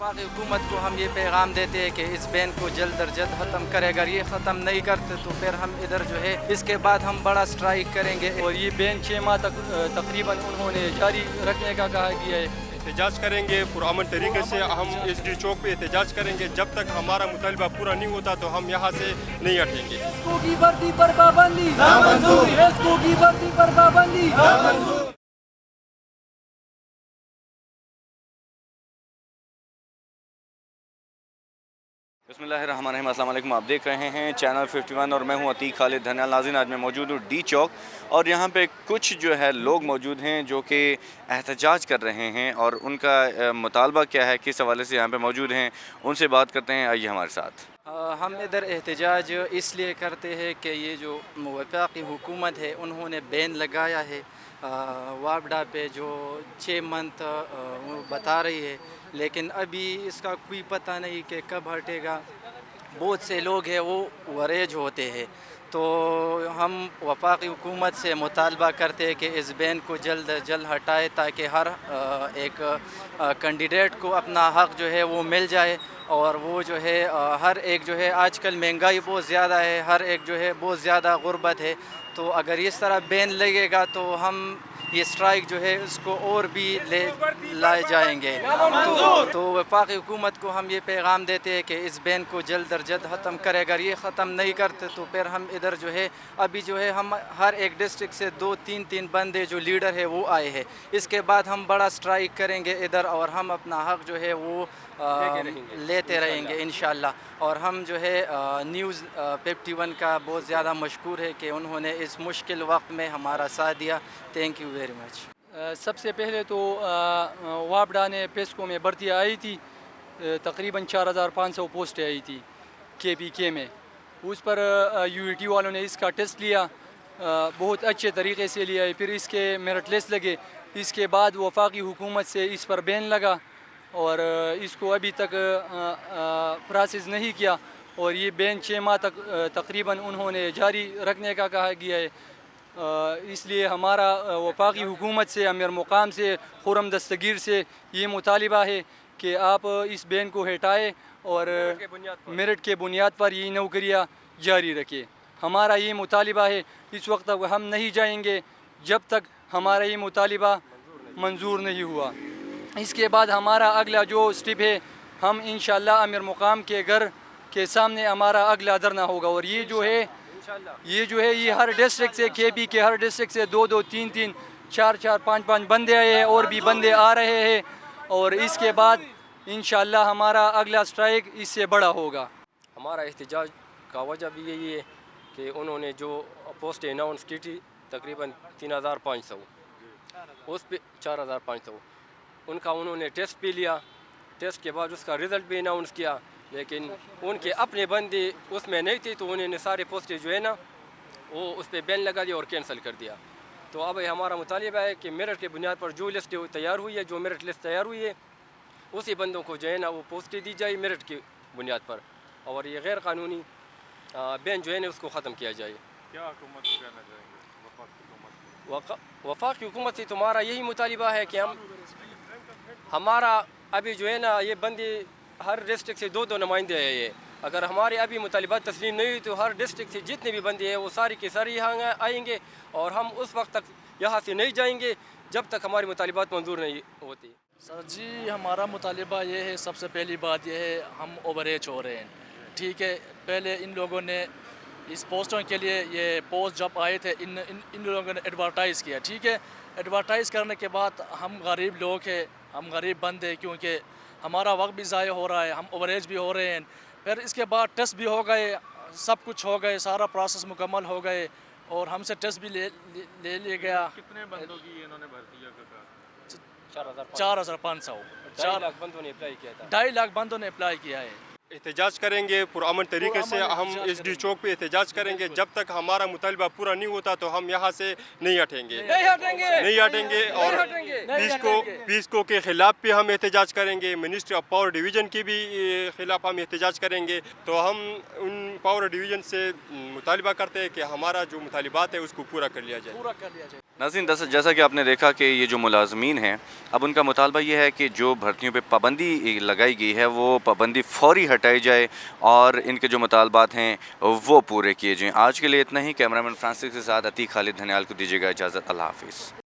वफाकी हुकूमत को हम ये पैगाम देते हैं कि इस बैन को जल्द अज जल्द ख़त्म करे। अगर ये ख़त्म नहीं करते तो फिर हम इधर जो है इसके बाद हम बड़ा स्ट्राइक करेंगे। और ये बैन 6 माह तक तकरीबन उन्होंने जारी रखने का कहा गया है। एहतजाज करेंगे पुरअमन तरीके से, हम एसडी चौक पे एहतजाज करेंगे। जब तक हमारा मुतालबा पूरा नहीं होता तो हम यहाँ से नहीं हटेंगे। एसको की वर्दी पर पाबंदी नामंजूर, एसको की वर्दी पर पाबंदी नामंजूर। बिस्मिल्लाहिर्रहमानिर्रहीम, अस्सलाम वालेकुम। आप देख रहे हैं चैनल 51 और मैं हूं अतीक खालिद धनियाल नाज़रीन। आज मैं मौजूद हूं डी चौक और यहां पे कुछ जो है लोग मौजूद हैं जो कि एहतजाज कर रहे हैं और उनका मुतालबा क्या है, किस हवाले से यहां पे मौजूद हैं, उनसे बात करते हैं। आइए हमारे साथ। हम इधर एहतजाज इसलिए करते हैं कि ये जो वफाकी हुकूमत है उन्होंने बैन लगाया है वापडा पे, जो 6 मंथ बता रही है, लेकिन अभी इसका कोई पता नहीं कि कब हटेगा। बहुत से लोग हैं वो वरेज होते हैं, तो हम वफाकी हुकूमत से मुतालबा करते हैं कि इस बैन को जल्द अज जल्द हटाए ताकि हर एक कैंडिडेट को अपना हक़ जो है वो मिल जाए। और वो जो है हर एक जो है आजकल महंगाई बहुत ज़्यादा है, हर एक जो है बहुत ज़्यादा गुर्बत है, तो अगर इस तरह बैन लगेगा तो हम ये स्ट्राइक जो है उसको और भी लाए जाएंगे। तो वफाकी हुकूमत को हम ये पैगाम देते हैं कि इस बैन को जल्द अज जल्द ख़त्म करे। अगर ये ख़त्म नहीं करते तो फिर हम इधर जो है अभी जो है हम हर एक डिस्ट्रिक्ट से 2-3 बंदे जो लीडर है वो आए हैं। इसके बाद हम बड़ा स्ट्राइक करेंगे इधर और हम अपना हक़ जो है वो लेते रहेंगे इंशाअल्लाह। और हम जो है न्यूज़ 51 का बहुत ज़्यादा मशकूर है कि उन्होंने इस मुश्किल वक्त में हमारा साथ दिया। Thank you very much. सबसे पहले तो वापडा ने पेस्को में भर्ती आई थी, तकरीबन 4500 पोस्टें आई थी KPK में। उस पर UET वालों ने इसका टेस्ट लिया, बहुत अच्छे तरीके से लिया है, फिर इसके मेरिट लिस्ट लगे। इसके बाद वफाकी हुकूमत से इस पर बैन लगा और इसको अभी तक प्रोसेस नहीं किया और ये बैन 6 माह तक तकरीबन उन्होंने जारी रखने का कहा गया है। इसलिए हमारा वफाकी हुकूमत से, अमीर मुकाम से, खुर्रम दस्तगीर से ये मुतालिबा है कि आप इस बैन को हटाएं और मेरिट के बुनियाद पर ये नौकरियां जारी रखें। हमारा ये मुतालिबा है। इस वक्त तक हम नहीं जाएंगे जब तक हमारा ये मुतालिबा मंजूर नहीं हुआ। इसके बाद हमारा अगला जो स्टेप है, हम इंशाअल्लाह अमीर मुकाम के घर के सामने हमारा अगला धरना होगा। और ये जो है ये हर डिस्ट्रिक्ट से, KP के हर डिस्ट्रिक्ट से 2-2, 3-3, 4-4, 5-5 बंदे आए हैं और भी बंदे आ रहे हैं। और इसके बाद इंशाअल्लाह हमारा अगला स्ट्राइक इससे बड़ा होगा। हमारा एहतजाज का वजह भी यही है कि उन्होंने जो पोस्ट अनाउंस की थी तकरीबन 3500, उस पे 4500 उनका उन्होंने टेस्ट भी लिया। टेस्ट के बाद उसका रिज़ल्ट भी अनाउंस किया, लेकिन उनके अपने बंदे उसमें नहीं थे, तो उन्होंने सारे पोस्टें जो है ना वो उस पर बैन लगा दिया और कैंसिल कर दिया। तो अब हमारा मुतालिबा है कि मेरिट के बुनियाद पर जो लिस्ट तैयार हुई है, जो मेरिट लिस्ट तैयार हुई है, उसी बंदों को जो है ना वो पोस्टें दी जाए मेरिट की बुनियाद पर, और ये गैर कानूनी बैन जो है ना उसको ख़त्म किया जाए। क्या हुकूमत को कहना चाहेंगे? वफाकी हुकूमत से तुम्हारा यही मुतालिबा है कि हमारा अभी जो है ना ये बंदे हर डिस्ट्रिक्ट से 2-2 नुमाइंदे आए हैं। अगर हमारे अभी मुतालिबात तस्लीम नहीं हुई तो हर डिस्ट्रिक्ट से जितने भी बंदे हैं वो सारी के सारे यहाँ आएंगे और हम उस वक्त तक यहाँ से नहीं जाएंगे जब तक हमारी मुतालिबात मंजूर नहीं होती। सर जी, हमारा मुतालिबा ये है, सबसे पहली बात ये है हम ओवर एज हो रहे हैं, ठीक है। पहले इन लोगों ने इस पोस्टों के लिए ये पोस्ट जब आए थे इन लोगों ने एडवर्टाइज़ किया, ठीक है। एडवर्टाइज़ करने के बाद हम गरीब लोग हैं, हम गरीब बंदे, क्योंकि हमारा वक्त भी ज़ाया हो रहा है, हम ओवर एज भी हो रहे हैं। फिर इसके बाद टेस्ट भी हो गए, सब कुछ हो गए, सारा प्रोसेस मुकम्मल हो गए और हमसे टेस्ट भी ले लिया गया। कितने बंदों की इन्होंने भर्ती किया? 4500 4,500 2.5 लाख बंदों ने अप्लाई किया था। 2.5 लाख बंदों ने अप्लाई किया है। एहतजाज करेंगे पुरअमन तरीके से। हम एसडी चौक पे एहतजाज करेंगे। जब तक हमारा मुतालबा पूरा नहीं होता तो हम यहाँ से नहीं हटेंगे नहीं हटेंगे। और पीसको के ख़िलाफ़ भी हम एहतजाज करेंगे। मिनिस्ट्री ऑफ पावर डिवीज़न की भी ख़िलाफ़ हम एहतजाज करेंगे। तो हम उन पावर डिवीज़न से मुतालबा करते हैं कि हमारा जो मुतालिबात है उसको पूरा कर लिया जाए। नाज़रीन, जैसा कि आपने देखा कि ये जो मुलाजमीन हैं, अब उनका मुतालबा ये है कि जो भर्तियों पे पाबंदी लगाई गई है वो पाबंदी फ़ौरी हटाई जाए और इनके जो मुतालबात हैं वो पूरे किए जाएँ। आज के लिए इतना ही। कैमरामैन फ्रांसिस के साथ अतीक खालिद धनियाल को दीजिएगा इजाज़त। अल्लाह हाफिज़।